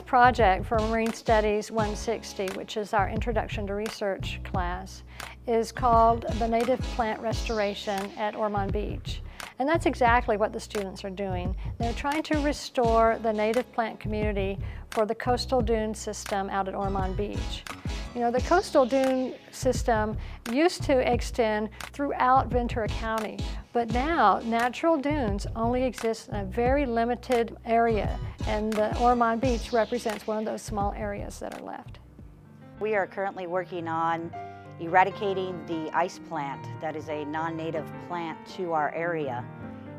project for Marine Studies 160, which is our Introduction to Research class, is called the Native Plant Restoration at Ormond Beach. And that's exactly what the students are doing. They're trying to restore the native plant community for the coastal dune system out at Ormond Beach. You know, the coastal dune system used to extend throughout Ventura County, but now natural dunes only exist in a very limited area, and the Ormond Beach represents one of those small areas that are left. We are currently working on eradicating the ice plant that is a non-native plant to our area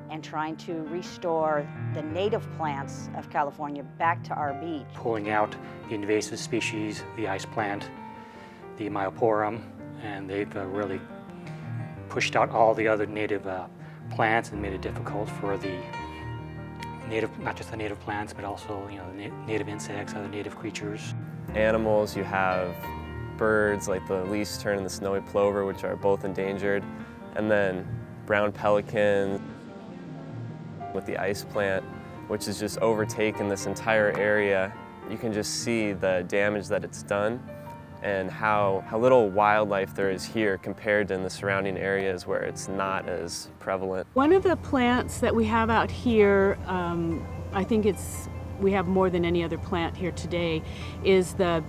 and trying to restore the native plants of California back to our beach. Pulling out the invasive species, the ice plant, the myoporum, and they've really pushed out all the other native plants and made it difficult for the native, not just the native plants, but also native insects, other native creatures. Animals, you have birds like the least-tern and the snowy plover, which are both endangered, and then brown pelicans with the ice plant, which has just overtaken this entire area. You can just see the damage that it's done and how little wildlife there is here compared to in the surrounding areas where it's not as prevalent. One of the plants that we have out here, I think we have more than any other plant here today, is the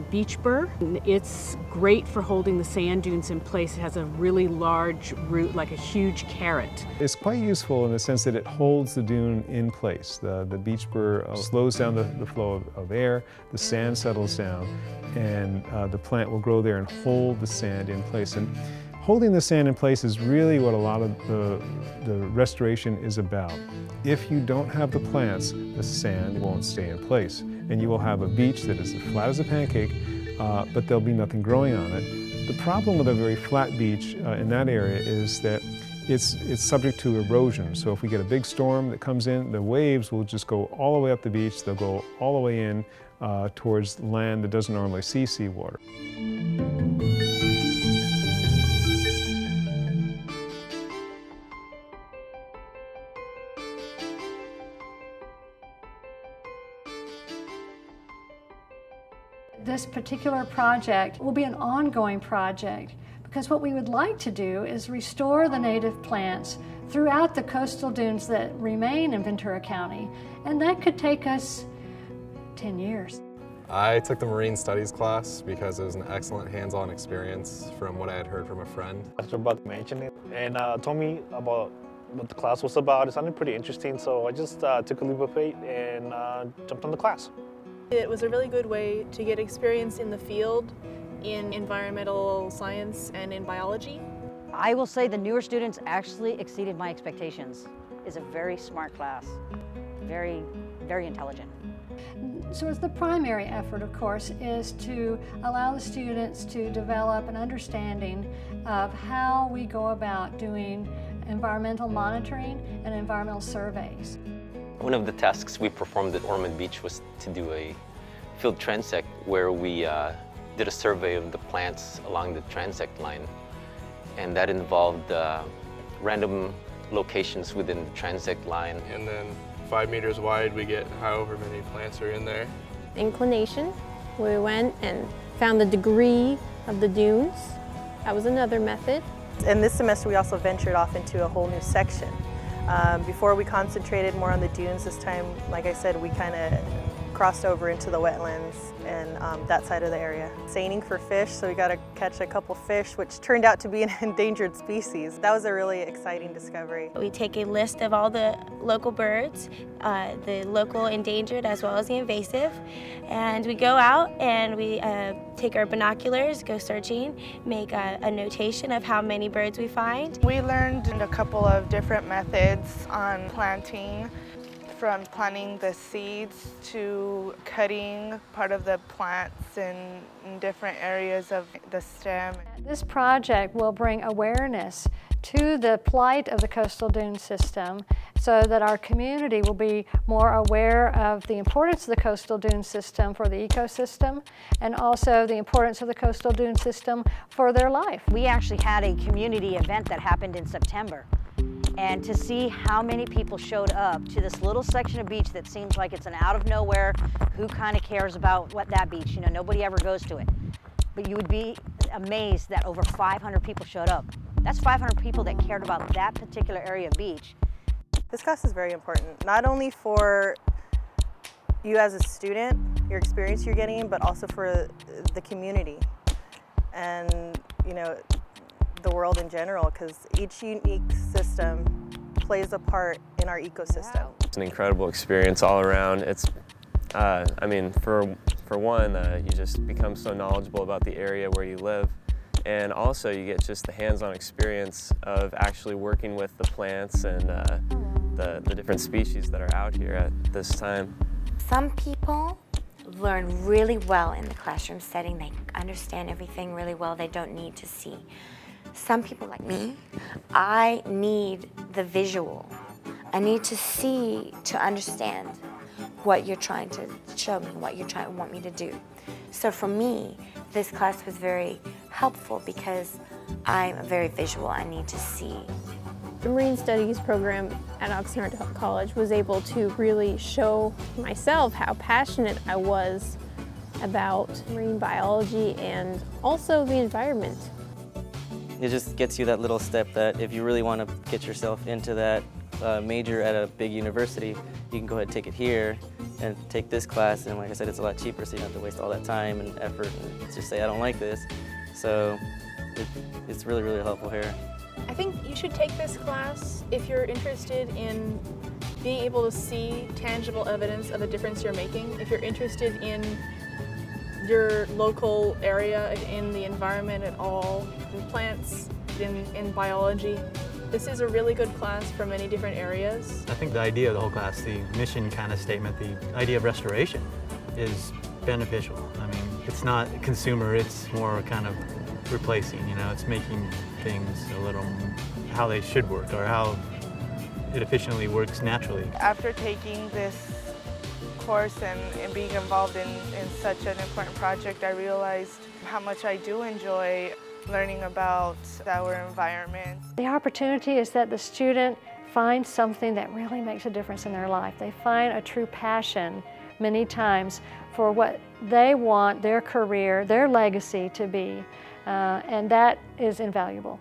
beach burr. It's great for holding the sand dunes in place. It has a really large root, like a huge carrot. It's quite useful in the sense that it holds the dune in place. The beach burr slows down the flow of air, the sand settles down, and the plant will grow there and hold the sand in place. And holding the sand in place is really what a lot of the restoration is about. If you don't have the plants, the sand won't stay in place. And you will have a beach that is as flat as a pancake, but there'll be nothing growing on it. The problem with a very flat beach in that area is that it's subject to erosion. So if we get a big storm that comes in, the waves will just go all the way up the beach. They'll go all the way in towards land that doesn't normally see seawater. This particular project will be an ongoing project because what we would like to do is restore the native plants throughout the coastal dunes that remain in Ventura County, and that could take us 10 years. I took the Marine Studies class because it was an excellent hands-on experience from what I had heard from a friend. Dr. Buck mentioned it and told me about what the class was about. It sounded pretty interesting, so I just took a leap of faith and jumped on the class. It was a really good way to get experience in the field, in environmental science and in biology. I will say the newer students actually exceeded my expectations. It's a very smart class, very, very intelligent. So the primary effort, of course, is to allow the students to develop an understanding of how we go about doing environmental monitoring and environmental surveys. One of the tasks we performed at Ormond Beach was to do a field transect where we did a survey of the plants along the transect line, and that involved random locations within the transect line. And then 5 meters wide, we get however many plants are in there. Inclination, we went and found the degree of the dunes. That was another method. And this semester we also ventured off into a whole new section. Before we concentrated more on the dunes, this time, like I said, we kind of crossed over into the wetlands and that side of the area. Seining for fish, so we got to catch a couple fish, which turned out to be an endangered species. That was a really exciting discovery. We take a list of all the local birds, the local endangered as well as the invasive, and we go out and we take our binoculars, go searching, make a notation of how many birds we find. We learned a couple of different methods on planting, from planting the seeds to cutting part of the plants in different areas of the stem. This project will bring awareness to the plight of the coastal dune system so that our community will be more aware of the importance of the coastal dune system for the ecosystem and also the importance of the coastal dune system for their life. We actually had a community event that happened in September And to see how many people showed up to this little section of beach that seems like it's an out of nowhere, who kind of cares about what that beach, you know, nobody ever goes to it. But you would be amazed that over 500 people showed up. That's 500 people that cared about that particular area of beach. This class is very important, not only for you as a student, your experience you're getting, but also for the community and, you know, the world in general, because each unique system plays a part in our ecosystem. It's an incredible experience all around. It's, I mean, for one, you just become so knowledgeable about the area where you live, and also you get just the hands-on experience of actually working with the plants and the different species that are out here at this time. Some people learn really well in the classroom setting. They understand everything really well. They don't need to see. Some people like me, I need the visual. I need to see to understand what you're trying to show me, what you want me to do. So for me, this class was very helpful because I'm very visual. I need to see. The Marine Studies program at Oxnard College was able to really show myself how passionate I was about marine biology and also the environment. It just gets you that little step that if you really want to get yourself into that major at a big university, you can go ahead and take it here and take this class, and like I said, it's a lot cheaper, so you don't have to waste all that time and effort and just say, I don't like this. So it's really, really helpful here. I think you should take this class if you're interested in being able to see tangible evidence of a difference you're making, if you're interested in your local area, in the environment at all, in plants, in biology. This is a really good class for many different areas. I think the idea of the whole class, the mission kind of statement, the idea of restoration is beneficial. I mean, it's not consumer, it's more kind of replacing, you know, it's making things a little how they should work or how it efficiently works naturally. After taking this course and being involved in such an important project, I realized how much I do enjoy learning about our environment. The opportunity is that the student finds something that really makes a difference in their life. They find a true passion many times for what they want their career, their legacy to be, and that is invaluable.